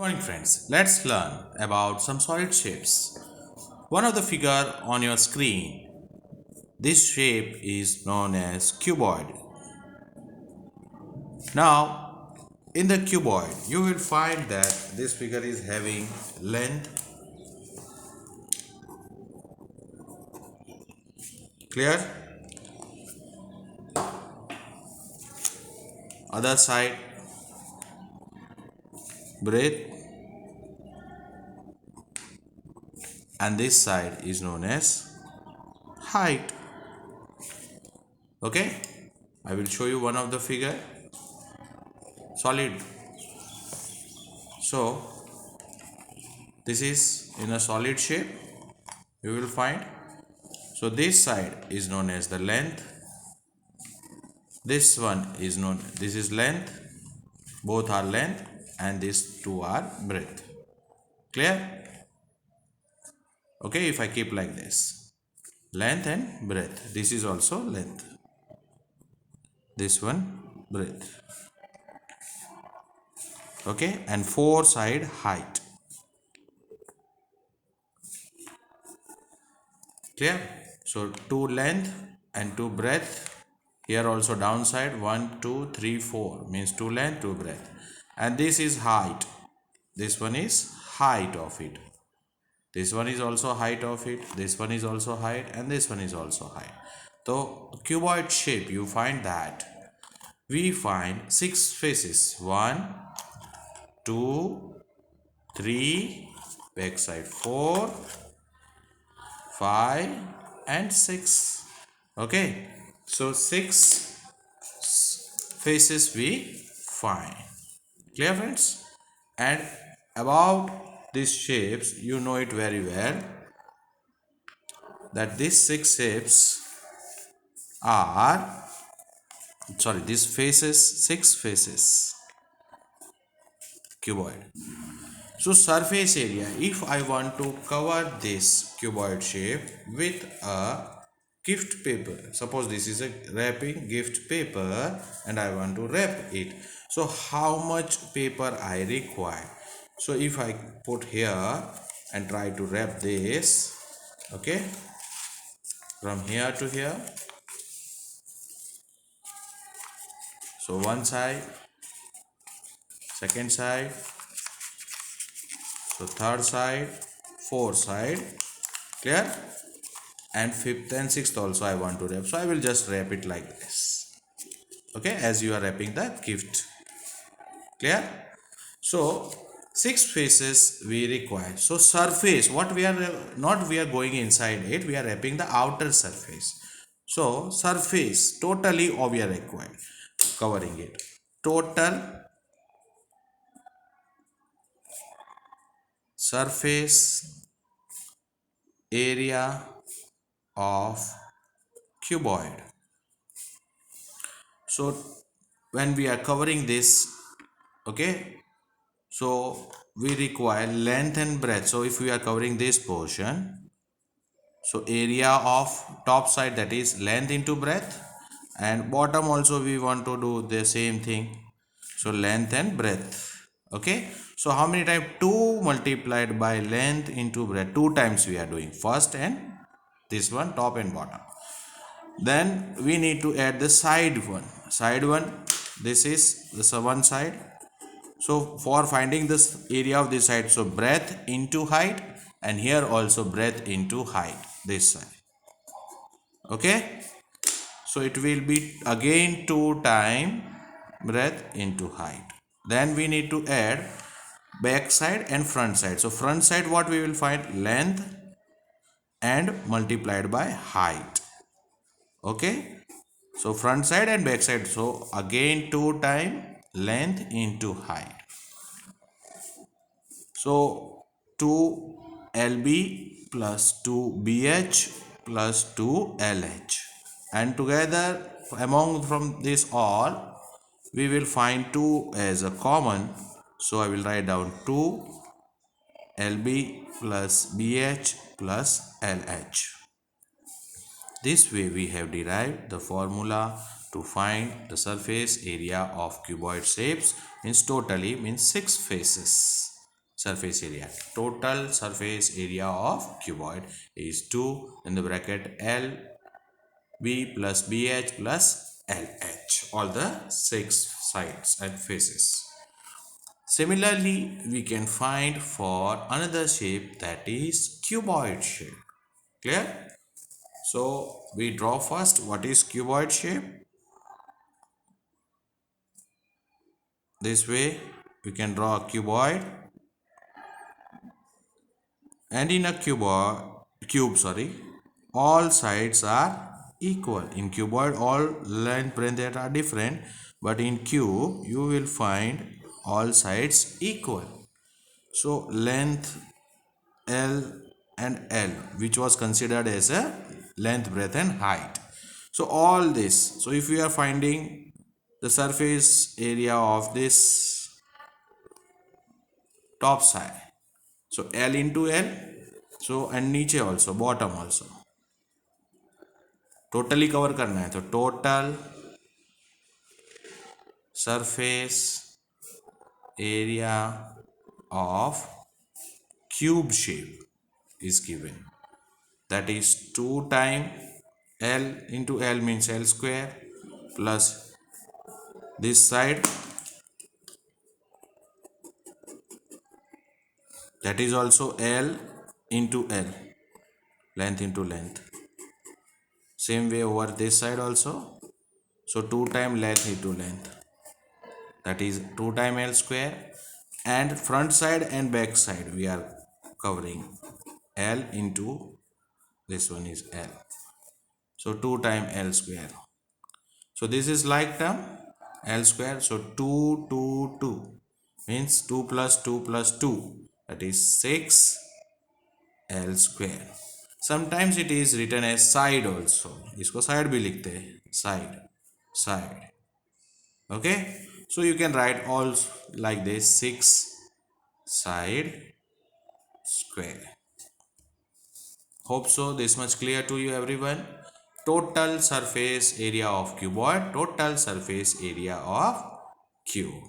Morning friends, let's learn about some solid shapes. One of the figure on your screen, this shape is known as cuboid. Now, in the cuboid, you will find that this figure is having length, clear, other side, breadth, and this side is known as height. Okay, I will show you one of the figure, solid. So, this is in a solid shape, you will find. So, this side is known as the length, this one is known, this is length, both are length, and these two are breadth. Clear? Okay, if I keep like this, length and breadth, this is also length, this one breadth. Okay, and four side height. Clear? So two length and two breadth. Here also downside 1 2 3 4 means two length, two breadth, and this is height. This one is height of it. This one is also height of it. This one is also height, and this one is also height. So cuboid shape, you find that we find six faces: 1 2 3, back side 4 5 and 6. Okay, so six faces we find. Clear friends? And about these shapes, you know it very well that these are these faces, six faces, cuboid. So surface area, if I want to cover this cuboid shape with a gift paper, suppose this is a wrapping gift paper and I want to wrap it. So how much paper I require? So if I put here and try to wrap this, okay, from here to here, so one side, second side, so third side, fourth side, clear, and fifth and sixth also I want to wrap, so I will just wrap it like this, okay, as you are wrapping the gift. Clear? So six faces we require. So surface, what we are not we are going inside it, we are wrapping the outer surface. So surface totally we are required, covering it, total surface area of cuboid. So when we are covering this, okay, so we require length and breadth. So if we are covering this portion, so area of top side, that is length into breadth, and bottom also we want to do the same thing, so length and breadth. Okay, so how many times? 2 multiplied by length into breadth, 2 times we are doing, first and this one, top and bottom. Then we need to add the side one, this is this one side. So for finding this area of this side, so breadth into height, and here also breadth into height, this side. Okay, so it will be again 2 times breadth into height. Then we need to add back side and front side. So front side, what we will find? Length and multiplied by height. Okay, so front side and back side, so again 2 times length into height. So 2 LB plus 2BH plus 2LH, and together among from this all we will find 2 as a common. So I will write down 2 LB plus BH plus LH. This way we have derived the formula to find the surface area of cuboid shapes, means totally means 6 faces. surface area. Total surface area of cuboid is 2 in the bracket L B plus BH plus LH, all the 6 sides and faces. Similarly, we can find for another shape, that is cuboid shape. Clear? So we draw first what is cuboid shape. This way we can draw a cuboid, and in a cube, all sides are equal. In cuboid all length breadth are different, but in cube you will find all sides equal. So length L and L, which was considered as a length, breadth and height. So all this, so if we are finding the surface area of this top side, so L into L, so and नीचे also, bottom also, totally cover करना है, तो total surface area of cube shape is given, that is 2 times L into L means L square plus this side, that is also L into L, length into length. Same way over this side also, so 2 times length into length, that is 2 times L square, and front side and back side we are covering L into this one is L, so 2 times L square. So this is like term L square, so 2 2 2 means 2 plus 2 plus 2, that is 6 L square. Sometimes it is written as side also, इसको side भी लिखते हैं, side. Okay, so you can write all like this, 6 side square. Hope so this much clear to you everyone. Total surface area of cuboid, total surface area of cube.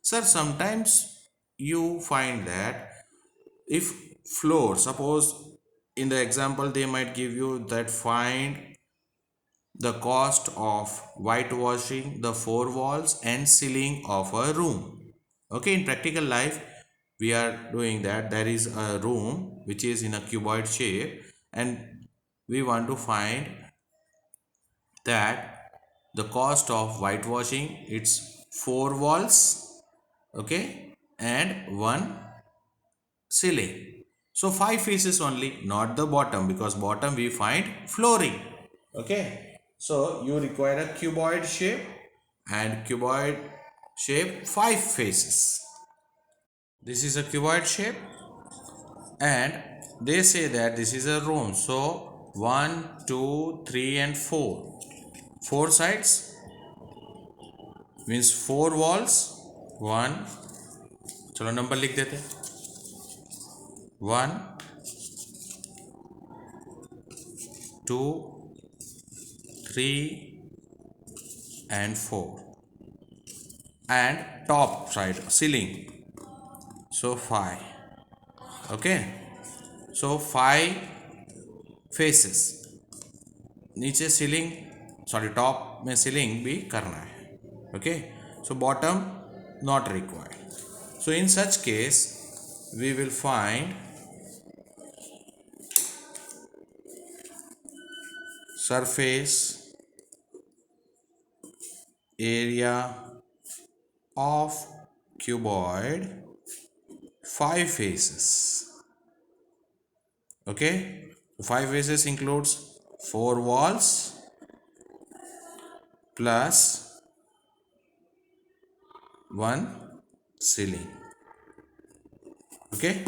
Sir, sometimes you find that if floor, suppose in the example they might give you that find the cost of whitewashing the 4 walls and ceiling of a room. Okay, in practical life we are doing that. There is a room which is in a cuboid shape, and we want to find that the cost of whitewashing it's 4 walls, okay, and 1 ceiling. So 5 faces only, not the bottom, because bottom we find flooring. Okay, so you require a cuboid shape, and cuboid shape 5 faces. This is a cuboid shape, and they say that this is a room. So 1 2 3 and 4, 4 sides means 4 walls. 1, चलो number लिख देते, 1 2 3 and 4, and top side ceiling, so 5. Okay, so 5 faces, नीचे ceiling, sorry top में ceiling भी करना है. Okay, so bottom not required. So in such case we will find surface area of cuboid 5 faces. Okay, 5 faces includes 4 walls plus 1 ceiling. Okay,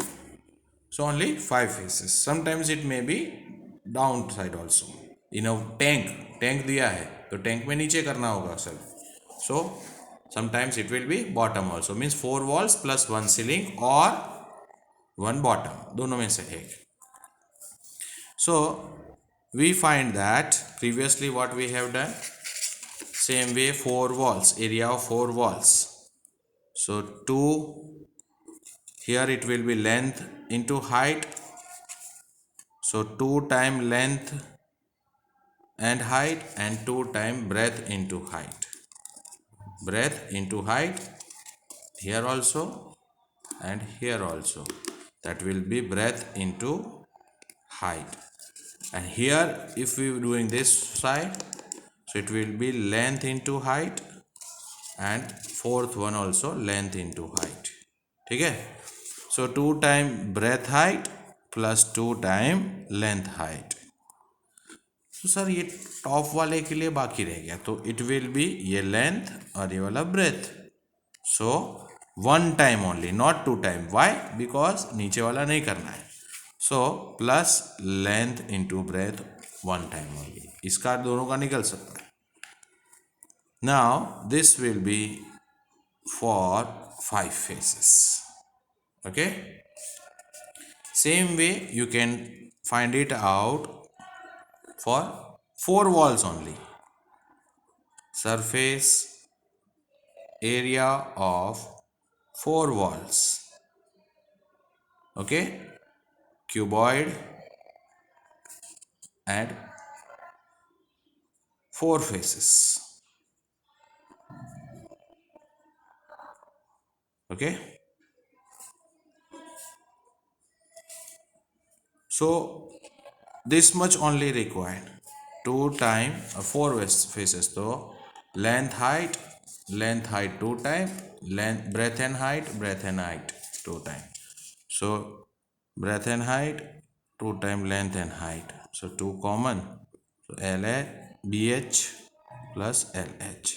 so only 5 faces. Sometimes it may be downside also. In a tank दिया है तो tank में नीचे करना होगा sir. So sometimes it will be bottom also, means 4 walls plus 1 ceiling or 1 bottom, दोनों में से एक. So we find that previously what we have done, same way 4 walls, area of 4 walls, so 2 here it will be length into height. So 2 times length and height, and 2 times breadth into height. Breadth into height here also and here also. That will be breadth into height. And here if we are doing this side, so it will be length into height, and fourth one also length into height. ठीक है. So 2 times breadth height plus 2 times length height. तो sir ये top वाले के लिए बाकी रह गया, तो इट विल बी ये लेंथ और ये वाला breadth. So 1 time only, not 2 time. Why? Because नीचे वाला नहीं करना है. So plus length into breadth 1 time only. इसका दोनों का निकल सकता है. Now this will be for 5 faces. Okay, same way you can find it out for 4 walls only. Surface area of 4 walls. Okay, cuboid and 4 faces. Okay, so this much only required. 2 times 4 faces. So length height 2 times, length breadth and height 2 times. So breadth and height 2 times length and height. So 2 common. So BH plus LH.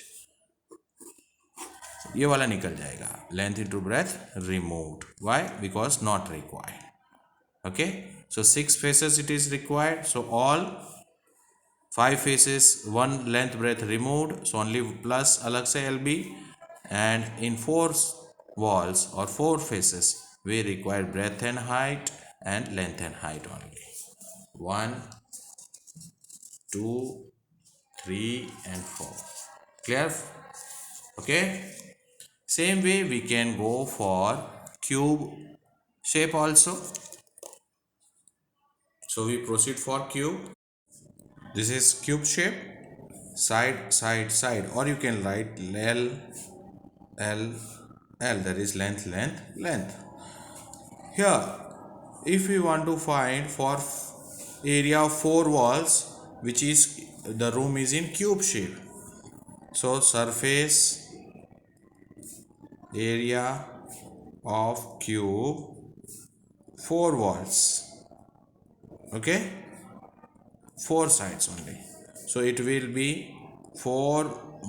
ये वाला निकल जाएगा. Length into breadth removed. Why? Because not required. Okay, so 6 faces it is required. So all 5 faces, 1 length breadth removed, so only plus अलग से LB. And in 4 walls or 4 faces we require breadth and height and length and height only. 1, 2, 3 and 4. Clear? Okay, same way we can go for cube shape also. So we proceed for cube. This is cube shape, side side side, or you can write L L L, that is length length length. Here if we want to find for area of 4 walls, which is the room is in cube shape, so surface area of cube 4 walls. Okay, 4 sides only. So it will be 4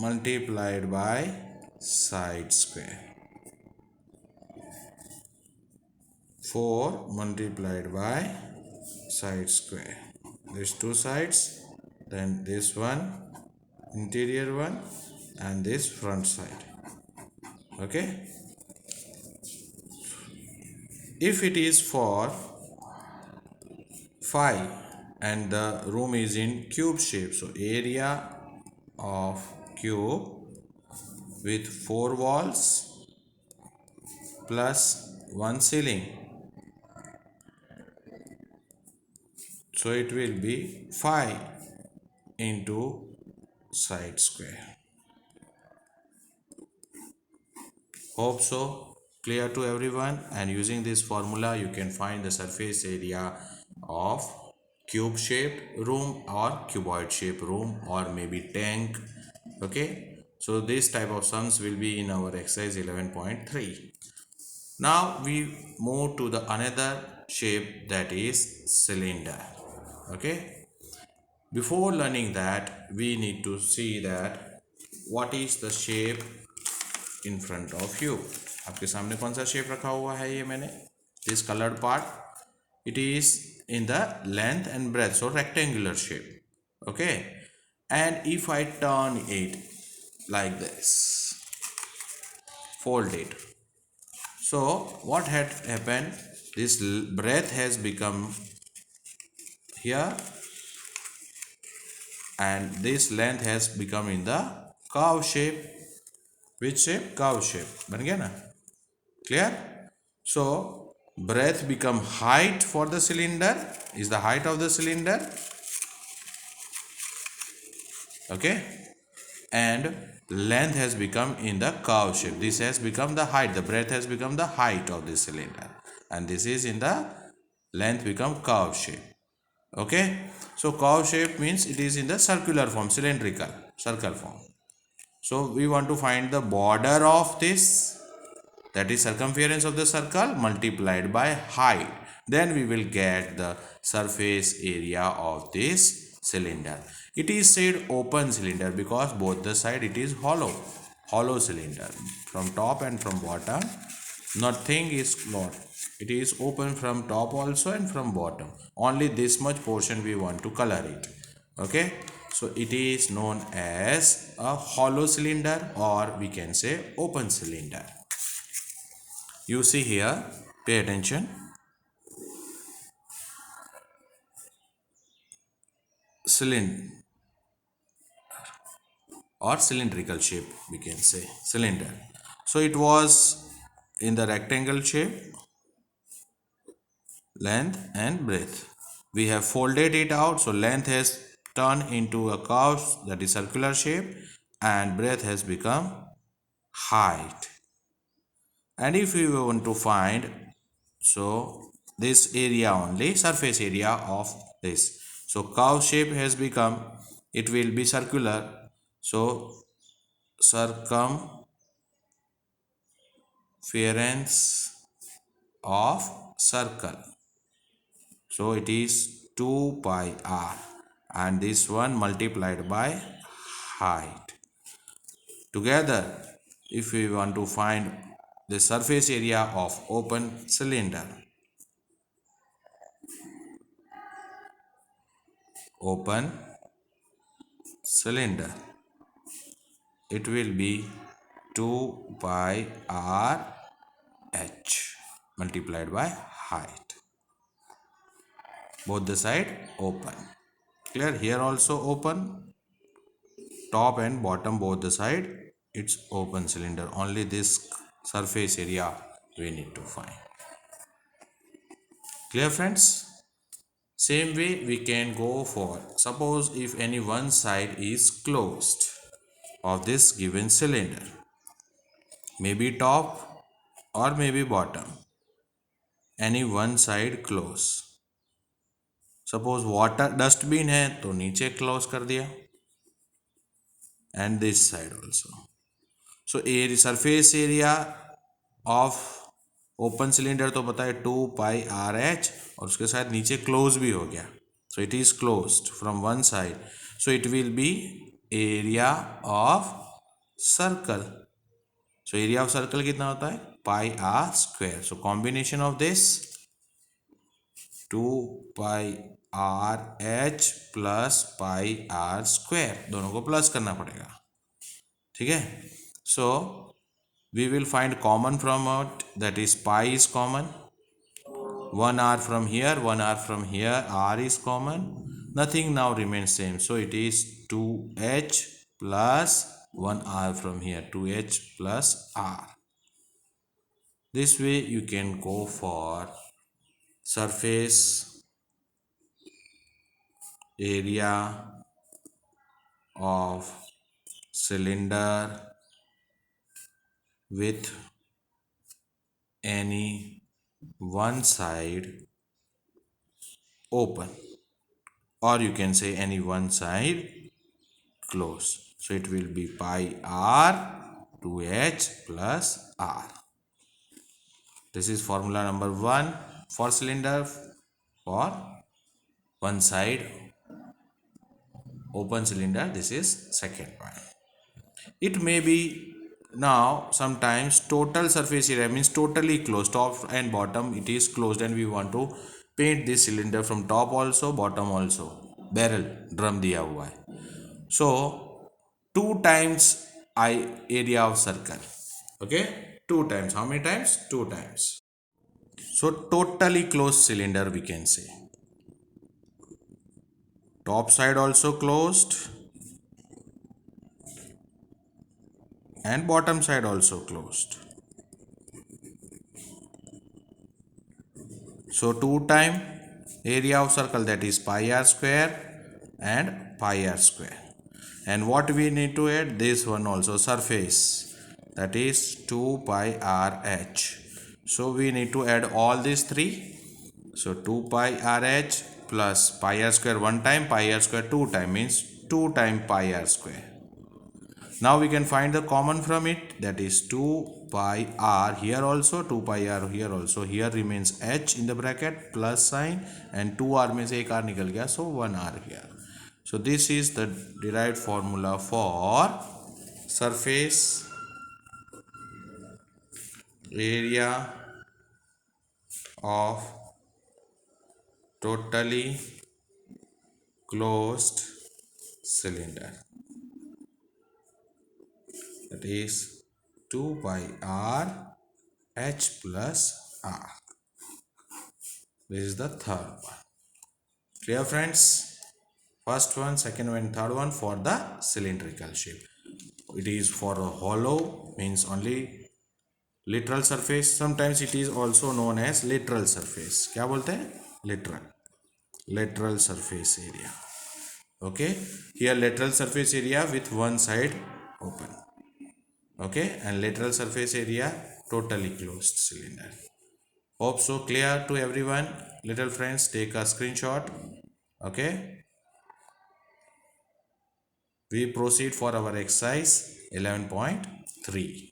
multiplied by side square. 4 multiplied by side square. These 2 sides, then this one, interior one, and this front side. Okay. If it is for 5 and the room is in cube shape, so area of cube with 4 walls plus 1 ceiling, so it will be 5 into side square. Hope so clear to everyone. And using this formula you can find the surface area of cube shaped room or cuboid shaped room or maybe tank. Okay, so this type of sums will be in our exercise 11.3. now we move to the another shape, that is cylinder. Okay, before learning that we need to see that what is the shape in front of you. आपके सामने कौन सा shape रखा हुआ है? ये मैंने this colored part, it is in the length and breadth, so rectangular shape. Okay, and if I turn it like this, fold it, so what had happened, this breadth has become here and this length has become in the curve shape. Which shape? Curve shape. बन गया ना? Clear? So breadth become height for the cylinder, is the height of the cylinder. Okay, and length has become in the curve shape. This has become the height, the breadth has become the height of the cylinder, and this is in the length become curve shape. Okay, so curve shape means it is in the circular form, cylindrical circle form. So we want to find the border of this, that is circumference of the circle multiplied by height. Then we will get the surface area of this cylinder. It is said open cylinder because both the side it is hollow cylinder, from top and from bottom nothing is not, it is open from top also and from bottom, only this much portion we want to color it. Okay, so it is known as a hollow cylinder, or we can say open cylinder. You see here, pay attention. Cylinder or cylindrical shape, we can say cylinder. So it was in the rectangle shape, length and breadth. We have folded it out, so length has turned into a curve, that is circular shape, and breadth has become height. And if we want to find, so this area only, surface area of this, so curve shape has become, it will be circular, so circumference of circle, so it is 2 pi r, and this one multiplied by height. Together, if we want to find the surface area of open cylinder, open cylinder, it will be 2 pi r h multiplied by height. Both the side open. Clear? Here also open, top and bottom both the side it's open cylinder, only this surface area we need to find. Clear, friends? Same way we can go for, suppose if any one side is closed of this given cylinder, maybe top or maybe bottom, any one side close. Suppose water dustbin है तो नीचे close कर दिया, and this side also. So area, surface area of open cylinder तो पता है 2 pi r H, और उसके साथ नीचे क्लोज भी हो गया, so it is closed from one side, so it will be area of circle. So area of circle कितना होता है, pi r square. So combination of this 2 pi r h plus pi r square, दोनों को plus करना पड़ेगा. ठीक है, so we will find common from out, that is pi is common, 1 r from here, 1 r from here, r is common, nothing now remains same, so it is 2h plus 1 r from here, 2h plus r. This way you can go for surface area of cylinder with any one side open, or you can say any one side closed. So it will be pi r 2h plus r. This is formula number 1 for cylinder for one side open cylinder. This is second one. It may be now sometimes total surface area means totally closed, top and bottom it is closed, and we want to paint this cylinder from top also bottom also, barrel drum दिया हुआ है. So 2 times I area of circle. Okay, 2 times. How many times? 2 times. So totally closed cylinder we can say. Top side also closed and bottom side also closed. So 2 time area of circle, that is pi r square and pi r square. And what we need to add? This one also, surface, that is 2 pi r h. So we need to add all these three. So 2 pi r h plus pi r square one time, pi r square two time, means 2 time pi r square. Now we can find the common from it, that is 2 pi r here also, 2 pi r here also. Here remains h in the bracket plus sign, and 2 r में से एक r निकल गया, so 1 r here. So this is the derived formula for surface area of totally closed cylinder, that is 2 pi r h plus r. This is the third one. Clear, friends? First one, second one, third one for the cylindrical shape. It is for a hollow, means only literal surface. Sometimes it is also known as lateral surface. क्या बोलते हैं? Lateral surface area. Okay, here lateral surface area with one side open. Okay, and lateral surface area totally closed cylinder. Hope so clear to everyone. Little friends, take a screenshot. Okay, we proceed for our exercise 11.3.